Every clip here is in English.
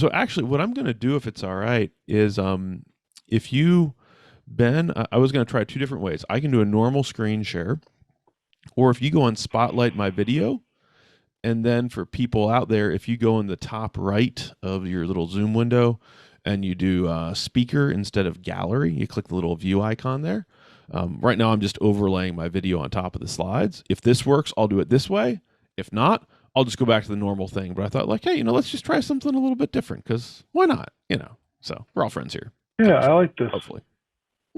So actually, what I'm going to do, if it's all right, is if you, Ben, I was going to try 2 different ways. I can do a normal screen share, or if you go on Spotlight My Video, and then for people out there, if you go in the top right of your little Zoom window and you do speaker instead of gallery, you click the little view icon there. Right now, I'm just overlaying my video on top of the slides. If this works, I'll do it this way. If not, I'll just go back to the normal thing. But I thought, like, hey, let's just try something a little bit different, because why not? So we're all friends here. Yeah, I like this. Hopefully.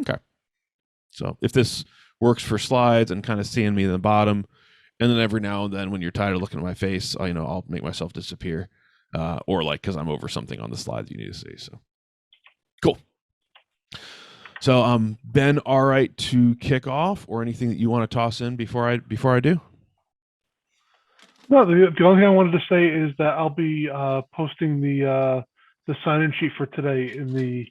Okay. So if this works for slides and kind of seeing me in the bottom, and then every now and then when you're tired of looking at my face, I'll make myself disappear, or like because I'm over something on the slides you need to see. So cool. So Ben, all right to kick off, or anything that you want to toss in before I do? No, the only thing I wanted to say is that I'll be posting the sign-in sheet for today in the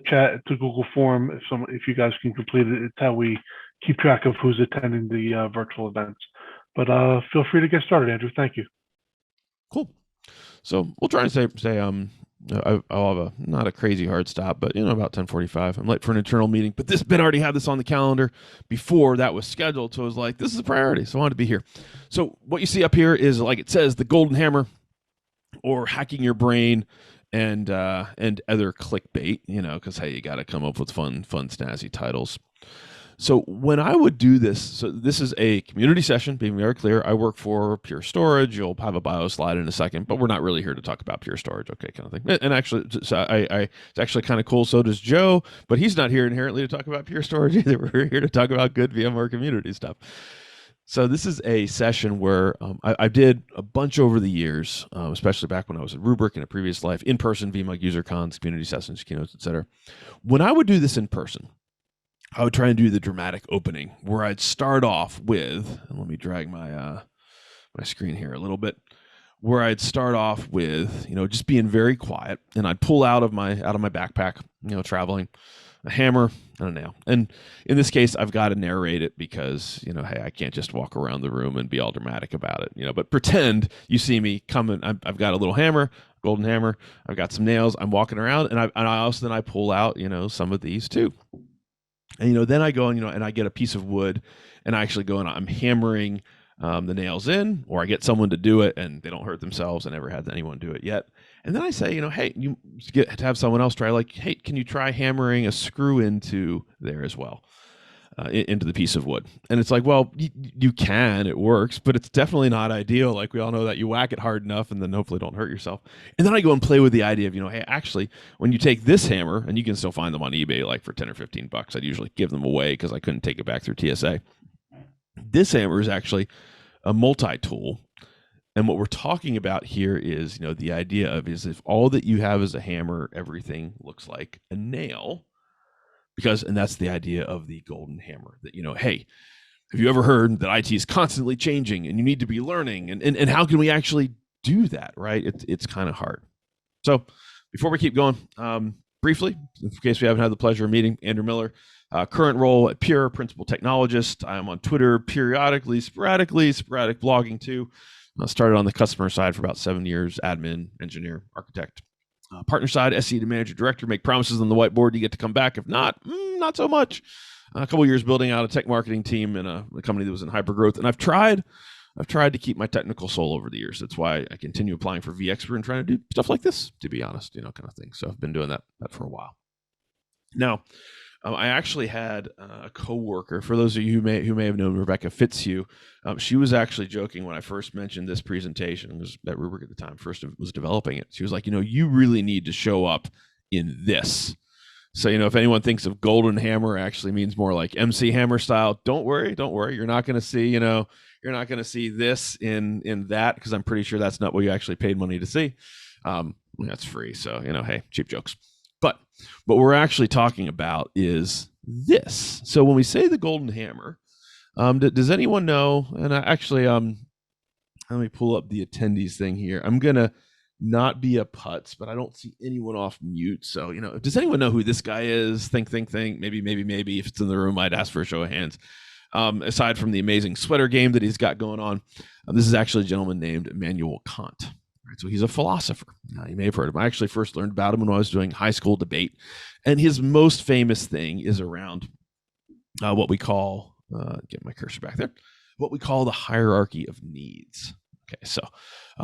chat to Google Form. If you guys can complete it, it's how we keep track of who's attending the virtual events. But feel free to get started, Andrew. Thank you. Cool. So we'll try and say I'll have not a crazy hard stop, but about 10:45. I'm late for an internal meeting, but this Ben already had this on the calendar before that was scheduled, so I was like, this is a priority, so I wanted to be here. So what you see up here is, like it says, the golden hammer, or hacking your brain, and other clickbait, because hey, you got to come up with fun snazzy titles. So when I would do this, so this is a community session, being very clear. I work for Pure Storage. You'll have a bio slide in a second, but we're not really here to talk about Pure Storage, okay, kind of thing. And actually, so it's actually kind of cool. So does Joe, but he's not here inherently to talk about Pure Storage either. We're here to talk about good VMware community stuff. So this is a session where I did a bunch over the years, especially back when I was at Rubrik in a previous life, in-person VMUG user cons, community sessions, keynotes, etc. When I would do this in person, I would try and do the dramatic opening where I'd start off with, and let me drag my my screen here a little bit, where I'd start off with, just being very quiet, and I'd pull out of my backpack, traveling, a hammer and a nail. And in this case, I've got to narrate it because, hey, I can't just walk around the room and be all dramatic about it, but pretend you see me coming. I've got a little hammer, golden hammer. I've got some nails. I'm walking around, and I also then I pull out, some of these too. And, then I go and, and I get a piece of wood, and I actually go and I'm hammering the nails in, or I get someone to do it and they don't hurt themselves. I never had anyone do it yet. And then I say, hey, you get to have someone else try, like, hey, can you try hammering a screw into there as well, into the piece of wood? And it's like, well, you can, it works, but it's definitely not ideal. Like, we all know that you whack it hard enough and then hopefully don't hurt yourself. And then I go and play with the idea of, hey, actually, when you take this hammer, and you can still find them on eBay, like for 10 or 15 bucks, I'd usually give them away because I couldn't take it back through TSA. This hammer is actually a multi-tool. And what we're talking about here is, the idea of is if all that you have is a hammer, everything looks like a nail. And that's the idea of the golden hammer, that, hey, have you ever heard that IT is constantly changing and you need to be learning? And how can we actually do that, right? It's kind of hard. So before we keep going, briefly, in case we haven't had the pleasure of meeting, Andrew Miller, current role at Pure, principal technologist. I'm on Twitter periodically, sporadic blogging too. I started on the customer side for about 7 years, admin, engineer, architect. Partner side, SE to manager, director, make promises on the whiteboard. You get to come back. If not, not so much. A couple of years building out a tech marketing team in a company that was in hyper growth. And I've tried to keep my technical soul over the years. That's why I continue applying for VXpert and trying to do stuff like this, to be honest, kind of thing. So I've been doing that for a while. Now, I actually had a coworker. For those of you who may have known Rebecca Fitzhugh, she was actually joking when I first mentioned this presentation. It was at Rubrik at the time, first was developing it. She was like, you really need to show up in this. So, if anyone thinks of golden hammer actually means more like MC Hammer style, don't worry. You're not going to see, you're not going to see this in that, because I'm pretty sure that's not what you actually paid money to see. That's free. So, hey, cheap jokes. But what we're actually talking about is this. So when we say the golden hammer, does anyone know? And let me pull up the attendees thing here. I'm going to not be a putz, but I don't see anyone off mute. So, does anyone know who this guy is? Think. Maybe. If it's in the room, I'd ask for a show of hands. Aside from the amazing sweater game that he's got going on, this is actually a gentleman named Immanuel Kant. So he's a philosopher. Now, you may have heard of him. I actually first learned about him when I was doing high school debate. And his most famous thing is around what we call, get my cursor back there, what we call the hierarchy of needs. Okay, so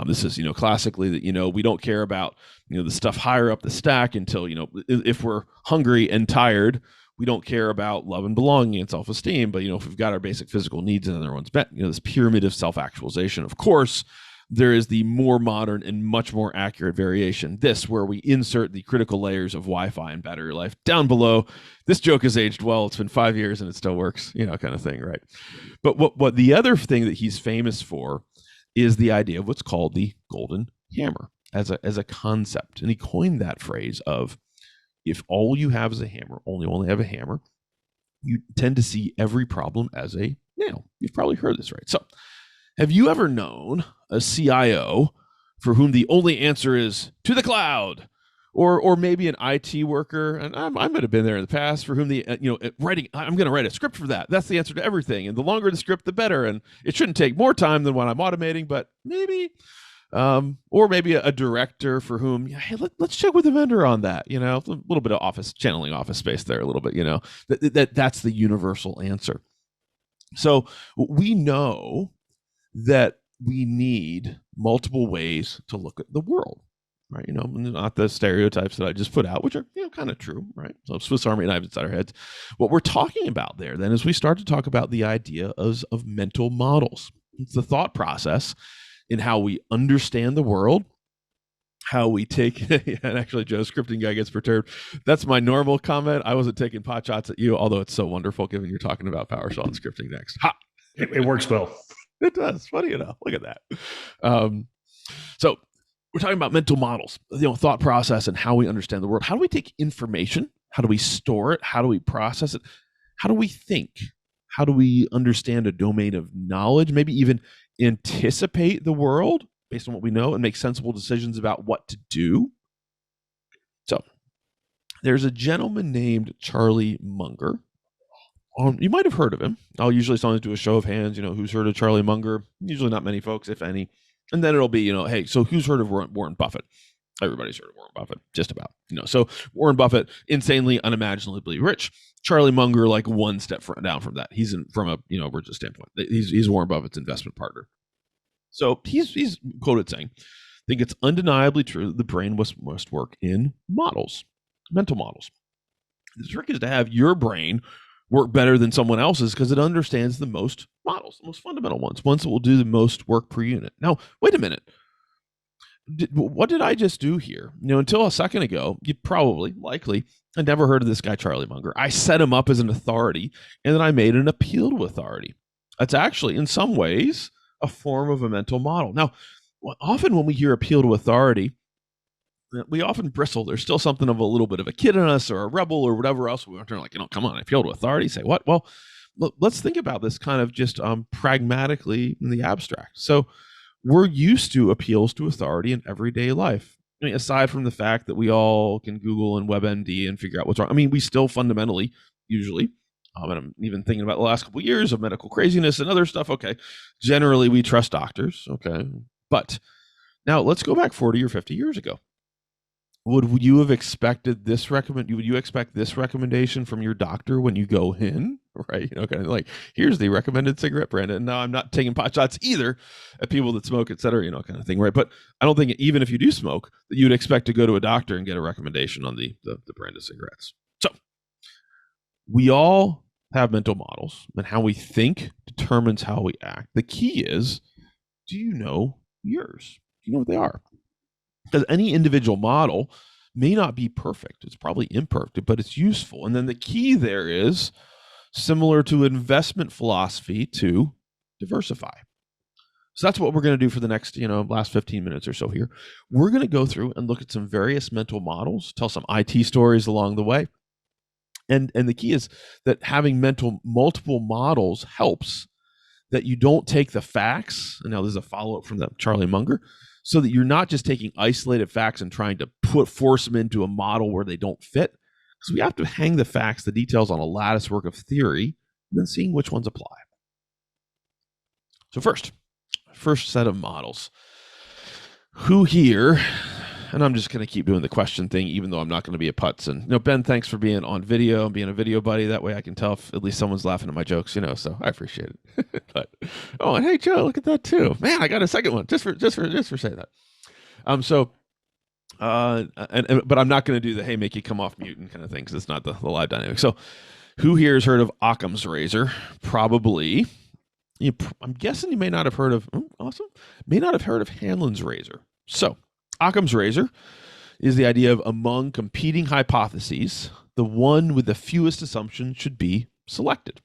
this is, classically that, we don't care about, the stuff higher up the stack until, if we're hungry and tired, we don't care about love and belonging and self-esteem. But, if we've got our basic physical needs and everyone's met, this pyramid of self-actualization. Of course, there is the more modern and much more accurate variation, this, where we insert the critical layers of Wi-Fi and battery life down below. This joke has aged well. It's been 5 years and it still works, kind of thing, right? But what the other thing that he's famous for is the idea of what's called the golden hammer as a concept. And he coined that phrase of, if all you have is a hammer, only have a hammer, you tend to see every problem as a nail. You've probably heard this, right? So have you ever known a CIO for whom the only answer is to the cloud? Or maybe an IT worker, and I might have been there in the past, for whom the writing, I'm going to write a script for that. That's the answer to everything, and the longer the script, the better. And it shouldn't take more time than when I'm automating, but maybe, or maybe a director for whom, hey, let's check with the vendor on that. A little bit of channeling office space there, a little bit. That's the universal answer. So we know that we need multiple ways to look at the world. Right, not the stereotypes that I just put out, which are kind of true, right? So Swiss Army knives inside our heads. What we're talking about there then is we start to talk about the idea of mental models. It's the thought process in how we understand the world, how we take, and actually Joe, scripting guy gets perturbed. That's my normal comment. I wasn't taking pot shots at you, although it's so wonderful given you're talking about PowerShell and scripting next. Ha! It works well. It does. Funny enough. Look at that. So we're talking about mental models, thought process and how we understand the world. How do we take information? How do we store it? How do we process it? How do we think? How do we understand a domain of knowledge? Maybe even anticipate the world based on what we know and make sensible decisions about what to do. So there's a gentleman named Charlie Munger. You might have heard of him. I'll usually sometimes do a show of hands, who's heard of Charlie Munger? Usually not many folks, if any. And then it'll be, hey, so who's heard of Warren Buffett? Everybody's heard of Warren Buffett, just about. So Warren Buffett, insanely, unimaginably rich. Charlie Munger, like one step down from that. He's from a Bridges standpoint. He's Warren Buffett's investment partner. So he's quoted saying, "I think it's undeniably true that the brain must work in models, mental models. The trick is to have your brain work better than someone else's because it understands the most models, the most fundamental ones that will do the most work per unit." Now, wait a minute. What did I just do here? Until a second ago, you likely, had never heard of this guy, Charlie Munger. I set him up as an authority, and then I made an appeal to authority. That's actually, in some ways, a form of a mental model. Now, often when we hear appeal to authority, we often bristle. There's still something of a little bit of a kid in us or a rebel or whatever else. We turn like, come on, I appeal to authority. Say what? Well, let's think about this kind of just pragmatically in the abstract. So we're used to appeals to authority in everyday life. I mean, aside from the fact that we all can Google and WebMD and figure out what's wrong. I mean, we still fundamentally, usually, and I'm even thinking about the last couple of years of medical craziness and other stuff. Okay. Generally, we trust doctors. Okay. But now let's go back 40 or 50 years ago. Would you have expected this would you expect this recommendation from your doctor when you go in, right? Kind of like, here's the recommended cigarette brand. And now I'm not taking pot shots either at people that smoke, et cetera, kind of thing, right? But I don't think even if you do smoke, that you'd expect to go to a doctor and get a recommendation on the brand of cigarettes. So we all have mental models, and how we think determines how we act. The key is, do you know yours? Do you know what they are? Because any individual model may not be perfect. It's probably imperfect, but it's useful. And then the key there is, similar to investment philosophy, to diversify. So that's what we're going to do for the next, last 15 minutes or so here. We're going to go through and look at some various mental models, tell some IT stories along the way. And the key is that having multiple models helps that you don't take the facts. And now there's a follow-up from Charlie Munger. So that you're not just taking isolated facts and trying to force them into a model where they don't fit. Because we have to hang the facts, the details on a lattice work of theory, and then seeing which ones apply. So first set of models. Who here, and I'm just going to keep doing the question thing, even though I'm not going to be a putz. And, Ben, thanks for being on video and being a video buddy. That way I can tell if at least someone's laughing at my jokes, so I appreciate it. But, and hey, Joe, look at that too. Man, I got a second one just for saying that. But I'm not going to do the, hey, make you come off mute and kind of thing, because it's not the live dynamic. So who here has heard of Occam's razor? Probably. I'm guessing you may not have heard of, awesome, may not have heard of Hanlon's razor. So Occam's razor is the idea of among competing hypotheses, the one with the fewest assumptions should be selected.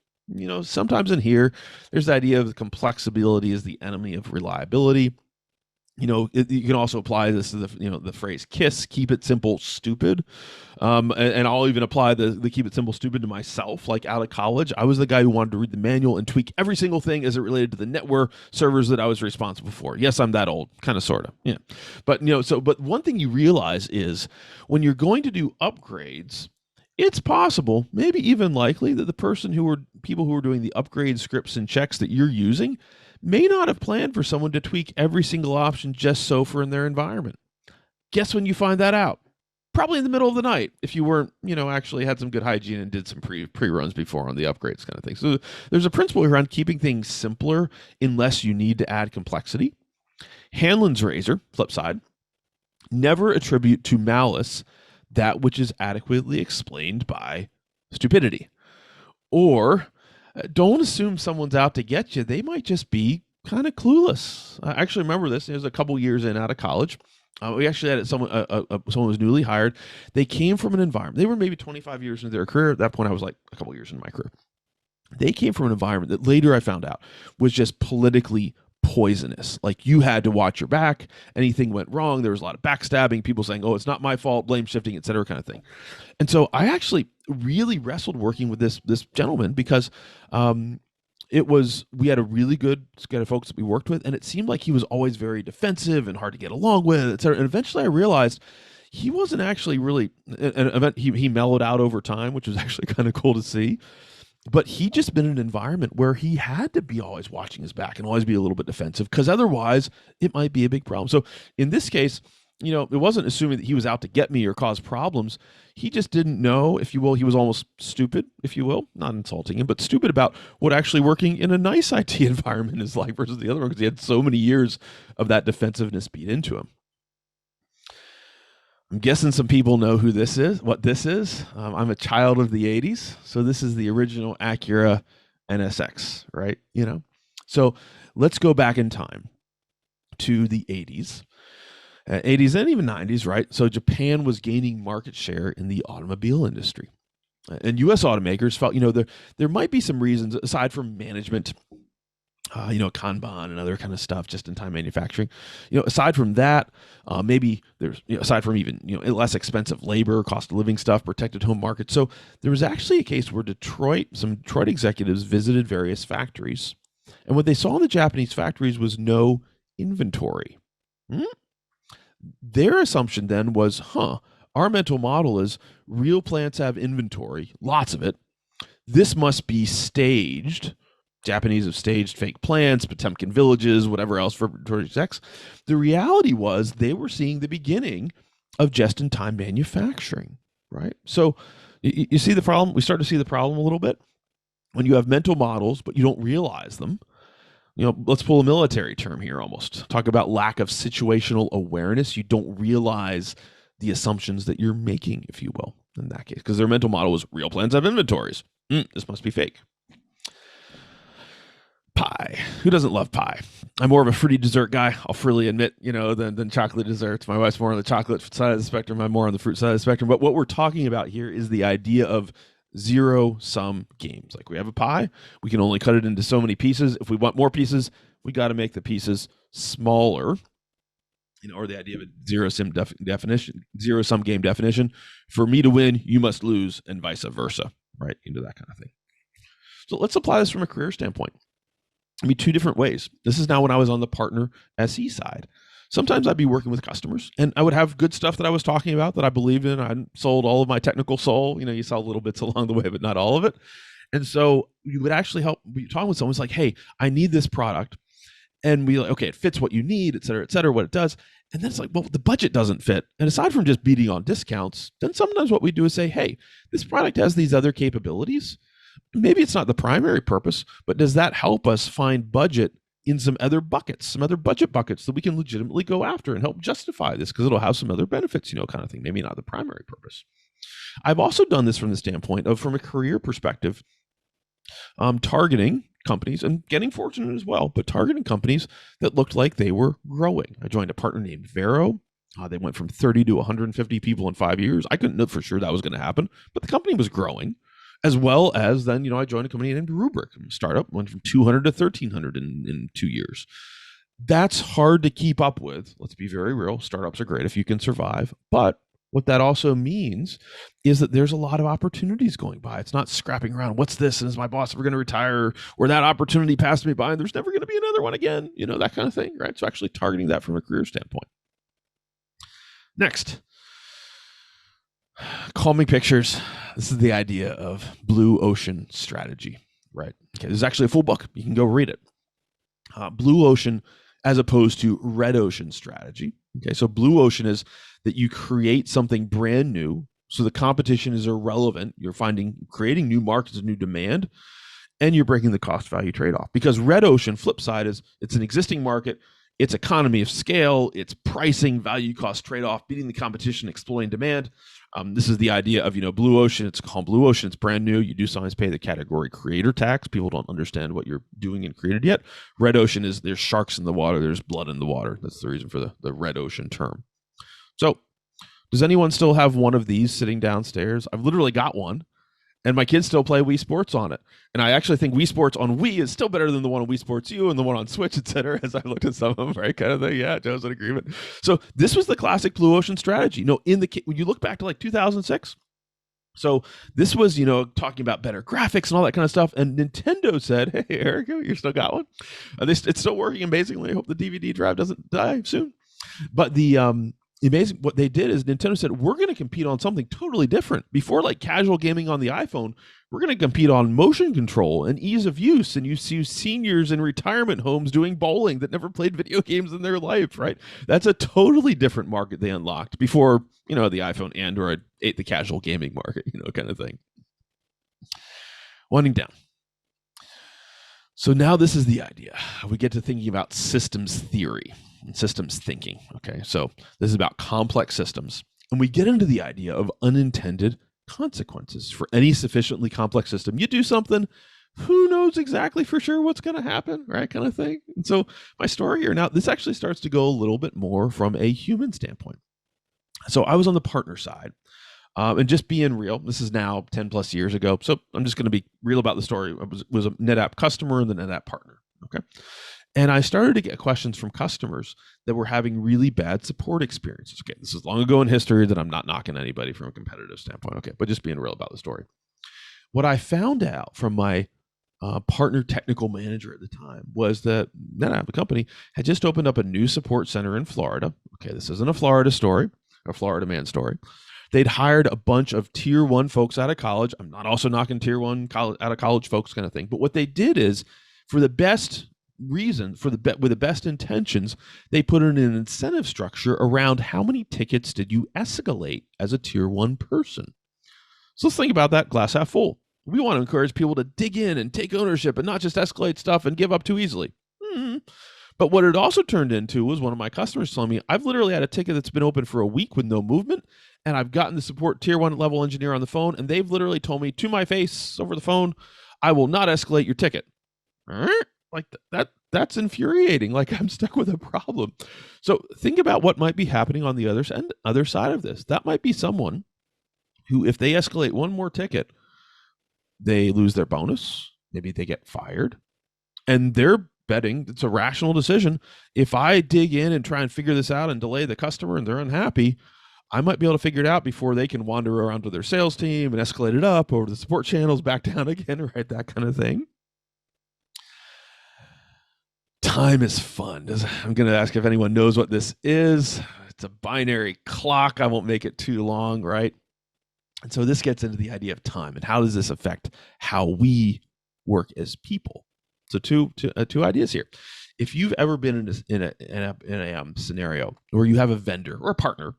Sometimes in here, there's the idea of the complexity is the enemy of reliability. You can also apply this to the phrase KISS, keep it simple, stupid. And I'll even apply the keep it simple, stupid to myself. Like out of college, I was the guy who wanted to read the manual and tweak every single thing as it related to the network servers that I was responsible for. Yes, I'm that old, kind of, sort of. Yeah. But, but one thing you realize is when you're going to do upgrades, it's possible, maybe even likely, that the people who are doing the upgrade scripts and checks that you're using may not have planned for someone to tweak every single option just so for in their environment. Guess when you find that out? Probably in the middle of the night, if you weren't, actually had some good hygiene and did some pre-runs before on the upgrades kind of thing. So there's a principle around keeping things simpler unless you need to add complexity. Hanlon's razor, flip side, never attribute to malice that which is adequately explained by stupidity. Or don't assume someone's out to get you. They might just be kind of clueless. I actually remember this. It was a couple years out of college. We actually had someone was newly hired. They came from an environment. They were maybe 25 years into their career. At that point, I was like a couple years into my career. They came from an environment that later I found out was just politically poisonous. Like, you had to watch your back. Anything went wrong, there was a lot of backstabbing, people saying, oh, it's not my fault, blame shifting, etc., kind of thing. And so I actually really wrestled working with this gentleman, because we had a really good set of folks that we worked with, and it seemed like he was always very defensive and hard to get along with, etc. And eventually I realized he wasn't actually really he mellowed out over time, which was actually kind of cool to see. But he'd just been in an environment where he had to be always watching his back and always be a little bit defensive, because otherwise it might be a big problem. So in this case, it wasn't assuming that he was out to get me or cause problems. He just didn't know, if you will. He was almost stupid, if you will, not insulting him, but stupid about what actually working in a nice IT environment is like versus the other one, because he had so many years of that defensiveness beat into him. I'm guessing some people know what this is. I'm a child of the 80s. So this is the original Acura NSX, right? So let's go back in time to the 80s and even 90s, right? So Japan was gaining market share in the automobile industry. And U.S. automakers felt, there might be some reasons aside from management, Kanban and other kind of stuff, just in time manufacturing. Aside from that, maybe there's, aside from even, less expensive labor, cost of living stuff, protected home market. So there was actually a case where some Detroit executives visited various factories, and what they saw in the Japanese factories was no inventory. Their assumption then was, our mental model is real plants have inventory, lots of it. This must be staged. Japanese have staged fake plants, Potemkin villages, whatever else for Project X. The reality was they were seeing the beginning of just-in-time manufacturing, right? So you see the problem? We start to see the problem a little bit. When you have mental models, but you don't realize them. Let's pull a military term here almost. Talk about lack of situational awareness. You don't realize the assumptions that you're making, if you will, in that case. Because their mental model was real plants have inventories. This must be fake. Pie. Who doesn't love pie? I'm more of a fruity dessert guy, I'll freely admit, than chocolate desserts. My wife's more on the chocolate side of the spectrum. I'm more on the fruit side of the spectrum. But what we're talking about here is the idea of zero-sum games. Like, we have a pie, we can only cut it into so many pieces. If we want more pieces, we got to make the pieces smaller. Or the idea of a zero-sum game definition. For me to win, you must lose, and vice versa, right? Into that kind of thing. So let's apply this from a career standpoint. Two different ways. This is now when I was on the partner SE side. Sometimes I'd be working with customers, and I would have good stuff that I was talking about that I believed in. I sold all of my technical soul. You saw little bits along the way, but not all of it. And so you would actually help be talking with someone. It's like, hey, I need this product. And we like, okay, it fits what you need, et cetera, what it does. And then it's like, well, the budget doesn't fit. And aside from just beating on discounts, then sometimes what we do is say, hey, this product has these other capabilities. Maybe it's not the primary purpose, but does that help us find budget in some other buckets, some other budget buckets that we can legitimately go after and help justify this because it'll have some other benefits, kind of thing. Maybe not the primary purpose. I've also done this from the standpoint of, from a career perspective, targeting companies and getting fortunate as well, but targeting companies that looked like they were growing. I joined a partner named Vero. They went from 30 to 150 people in 5 years. I couldn't know for sure that was going to happen, but the company was growing. As well as then, I joined a company named Rubric. A startup went from 200 to 1,300 in 2 years. That's hard to keep up with. Let's be very real. Startups are great if you can survive. But what that also means is that there's a lot of opportunities going by. It's not scrapping around. What's this? And is my boss ever going to retire? Or that opportunity passed me by and there's never going to be another one again. That kind of thing, right? So actually targeting that from a career standpoint. Next, calming pictures. This is the idea of blue ocean strategy, right? Okay, this is actually a full book. You can go read it. Blue ocean as opposed to red ocean strategy. Okay, so blue ocean is that you create something brand new, so the competition is irrelevant. You're creating new markets, new demand, and you're breaking the cost value trade-off. Because red ocean, flip side, is it's an existing market, it's economy of scale, it's pricing, value cost trade-off, beating the competition, exploiting demand. This is the idea of, blue ocean. It's called blue ocean. It's brand new. You do sometimes pay the category creator tax. People don't understand what you're doing and created yet. Red ocean is there's sharks in the water. There's blood in the water. That's the reason for the red ocean term. So does anyone still have one of these sitting downstairs? I've literally got one. And my kids still play Wii Sports on it. And I actually think Wii Sports on Wii is still better than the one on Wii Sports U and the one on Switch, et cetera, as I looked at some of them, right? Kind of thing. Yeah, Joe's in agreement. So this was the classic blue ocean strategy. When you look back to like 2006, so this was, talking about better graphics and all that kind of stuff. And Nintendo said, hey, Eric, you still got one? It's still working amazingly. I hope the DVD drive doesn't die soon. But amazing. What they did is Nintendo said, we're going to compete on something totally different. Before like casual gaming on the iPhone, we're going to compete on motion control and ease of use. And you see seniors in retirement homes doing bowling that never played video games in their life, right? That's a totally different market they unlocked before, the iPhone Android ate the casual gaming market, kind of thing. Winding down. So now this is the idea. We get to thinking about systems theory and systems thinking. Okay, so this is about complex systems. And we get into the idea of unintended consequences. For any sufficiently complex system, you do something, who knows exactly for sure what's going to happen, right? Kind of thing. And so my story here now, this actually starts to go a little bit more from a human standpoint. So I was on the partner side. And just being real, this is now 10 plus years ago. So I'm just going to be real about the story. I was a NetApp customer and the NetApp partner. Okay. And I started to get questions from customers that were having really bad support experiences. Okay. This is long ago in history that I'm not knocking anybody from a competitive standpoint. Okay. But just being real about the story. What I found out from my partner technical manager at the time was that NetApp, the company, had just opened up a new support center in Florida. Okay. This isn't a Florida story, a Florida man story. They'd hired a bunch of tier one folks out of college. I'm not also knocking tier one out of college folks kind of thing. But what they did is, for the best reason, with the best intentions, they put in an incentive structure around how many tickets did you escalate as a tier one person. So let's think about that glass half full. We want to encourage people to dig in and take ownership and not just escalate stuff and give up too easily. But what it also turned into was one of my customers telling me, I've literally had a ticket that's been open for a week with no movement, and I've gotten the support tier one level engineer on the phone, and they've literally told me to my face over the phone, I will not escalate your ticket. Like that's infuriating. Like I'm stuck with a problem. So think about what might be happening on the other side of this. That might be someone who, if they escalate one more ticket, they lose their bonus. Maybe they get fired, and they're betting it's a rational decision. If I dig in and try and figure this out and delay the customer and they're unhappy, I might be able to figure it out before they can wander around to their sales team and escalate it up over the support channels, back down again, right? That kind of thing. Time is fun. I'm going to ask if anyone knows what this is. It's a binary clock. I won't make it too long, right? And so this gets into the idea of time and how does this affect how we work as people. So two ideas here. if you've ever been in a scenario where you have a vendor or a partner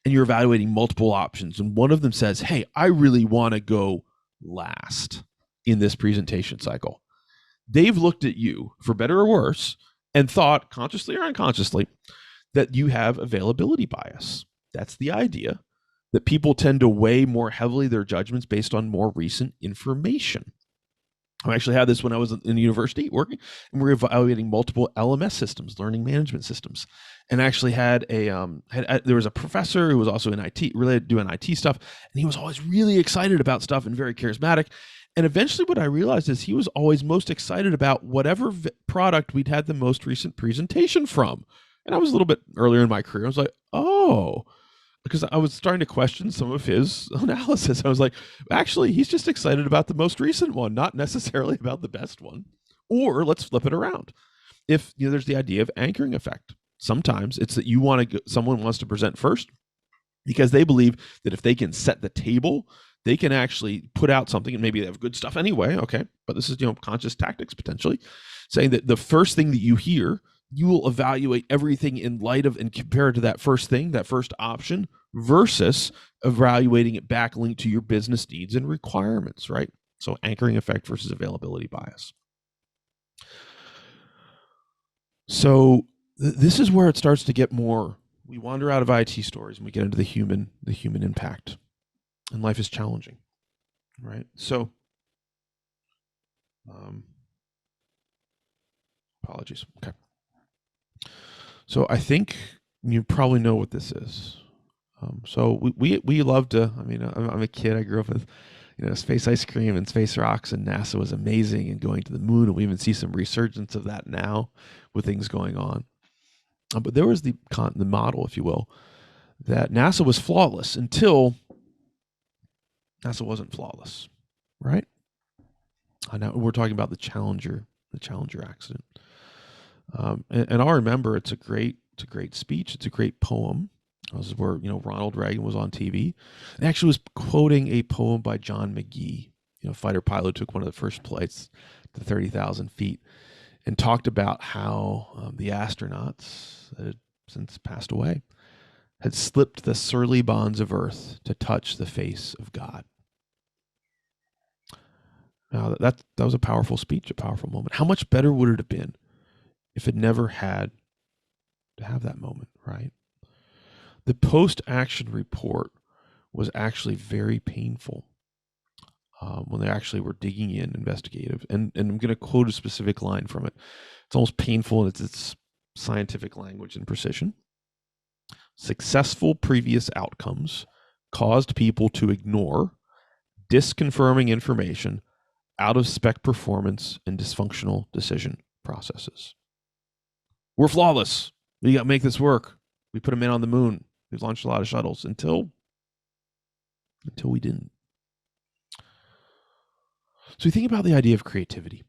and you're evaluating multiple options, and one of them says, "Hey, I really want to go last in this presentation cycle," they've looked at you, for better or worse, and thought, consciously or unconsciously, that you have availability bias. That's the idea that people tend to weigh more heavily their judgments based on more recent information. I actually had this when I was in university working, and we were evaluating multiple LMS systems, learning management systems, and I actually had there was a professor who was also in IT, related doing IT stuff, and he was always really excited about stuff and very charismatic. And eventually what I realized is he was always most excited about whatever product we'd had the most recent presentation from. And I was a little bit earlier in my career. I was like, oh, because I was starting to question some of his analysis. I was like, actually, he's just excited about the most recent one, not necessarily about the best one. Or let's flip it around. If there's the idea of anchoring effect. Sometimes it's that you want to, someone wants to present first because they believe that if they can set the table, they can actually put out something, and maybe they have good stuff anyway. Okay, but this is conscious tactics potentially, saying that the first thing that you hear, you will evaluate everything in light of and compare it to that first thing, that first option, versus evaluating it back linked to your business needs and requirements, right? So anchoring effect versus availability bias. So this is where it starts to get more, we wander out of IT stories and we get into the human impact. And life is challenging, right? So, apologies. Okay. So I think you probably know what this is. So we love to. I mean, I'm a kid. I grew up with, space ice cream and space rocks, and NASA was amazing, and going to the moon. And we even see some resurgence of that now with things going on. But there was the model, if you will, that NASA was flawless until NASA wasn't flawless, right? Now we're talking about the Challenger accident. And I'll remember it's a great speech. It's a great poem. This is where Ronald Reagan was on TV, and actually was quoting a poem by John McGee, fighter pilot, took one of the first flights to 30,000 feet, and talked about how the astronauts that had since passed away had slipped the surly bonds of earth to touch the face of God. Now that was a powerful speech, a powerful moment. How much better would it have been if it never had to have that moment, right? The post-action report was actually very painful when they actually were digging in, investigative. And I'm going to quote a specific line from it. It's almost painful in its scientific language and precision. Successful previous outcomes caused people to ignore disconfirming information, out-of-spec performance, and dysfunctional decision processes. We're flawless. We got to make this work. We put them in on the moon. We've launched a lot of shuttles until we didn't. So we think about the idea of creativity.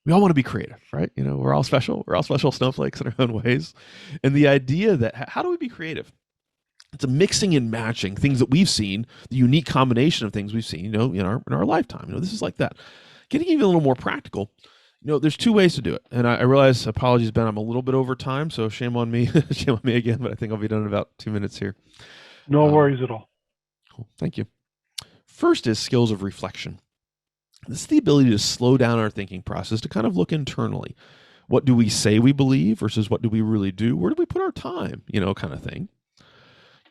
We all want to be creative, right? We're all special. We're all special snowflakes in our own ways. And the idea that, how do we be creative? It's a mixing and matching things that we've seen, the unique combination of things we've seen, in our lifetime. This is like that. Getting even a little more practical, there's two ways to do it. And I realize, apologies, Ben, I'm a little bit over time, so shame on me. Shame on me again, but I think I'll be done in about 2 minutes here. No worries at all. Cool. Thank you. First is skills of reflection. This is the ability to slow down our thinking process, to kind of look internally. What do we say we believe versus what do we really do? Where do we put our time? Kind of thing.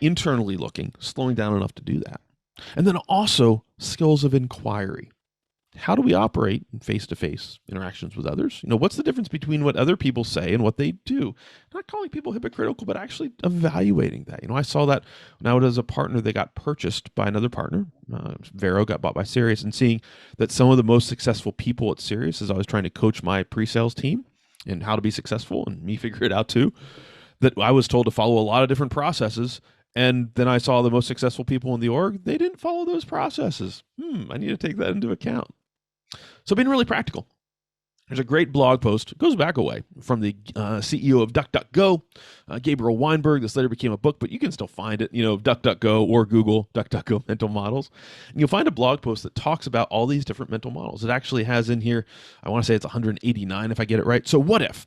Internally looking, slowing down enough to do that. And then also skills of inquiry. How do we operate in face-to-face interactions with others? What's the difference between what other people say and what they do? Not calling people hypocritical, but actually evaluating that. I saw that when I was a partner that got purchased by another partner. Vero got bought by Sirius, and seeing that some of the most successful people at Sirius, as I was trying to coach my pre-sales team and how to be successful, and me figure it out too, that I was told to follow a lot of different processes. And then I saw the most successful people in the org, they didn't follow those processes. I need to take that into account. So being really practical. There's a great blog post, it goes back a way, from the CEO of DuckDuckGo, Gabriel Weinberg. This later became a book, but you can still find it, DuckDuckGo or Google DuckDuckGo mental models. And you'll find a blog post that talks about all these different mental models. It actually has in here, I want to say it's 189 if I get it right. So what if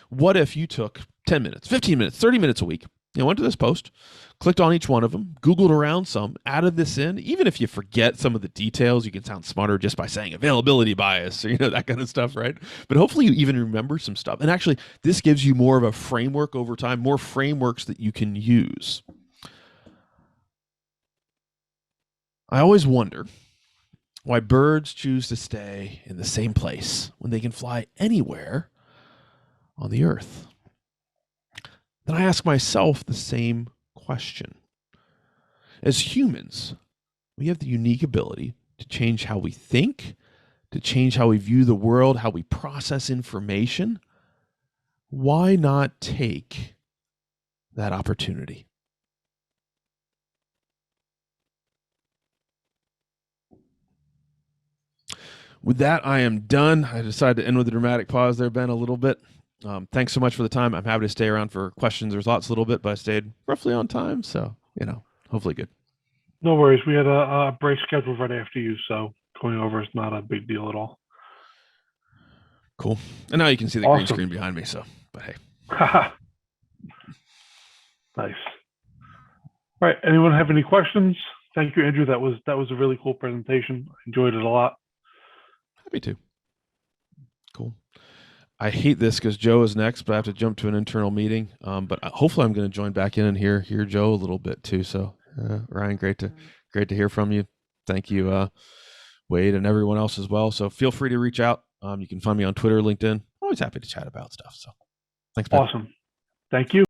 What if you took 10 minutes, 15 minutes, 30 minutes a week, went to this post, clicked on each one of them, Googled around some, added this in. Even if you forget some of the details, you can sound smarter just by saying availability bias or, that kind of stuff, right? But hopefully you even remember some stuff. And actually, this gives you more of a framework over time, more frameworks that you can use. I always wonder why birds choose to stay in the same place when they can fly anywhere on the earth. Then I ask myself the same question. As humans, we have the unique ability to change how we think, to change how we view the world, how we process information. Why not take that opportunity? With that, I am done. I decided to end with a dramatic pause there, Ben, a little bit. Thanks so much for the time. I'm happy to stay around for questions or thoughts a little bit, but I stayed roughly on time. So, hopefully good. No worries. We had a break scheduled right after you, so going over is not a big deal at all. Cool. And now you can see the green screen behind me. So, but hey. Nice. All right. Anyone have any questions? Thank you, Andrew. That was a really cool presentation. I enjoyed it a lot. Happy to. Cool. I hate this because Joe is next, but I have to jump to an internal meeting. But hopefully I'm going to join back in and hear Joe a little bit too. So Ryan, great to hear from you. Thank you, Wade, and everyone else as well. So feel free to reach out. You can find me on Twitter, LinkedIn. I'm always happy to chat about stuff. So thanks, Ben. Awesome. Thank you.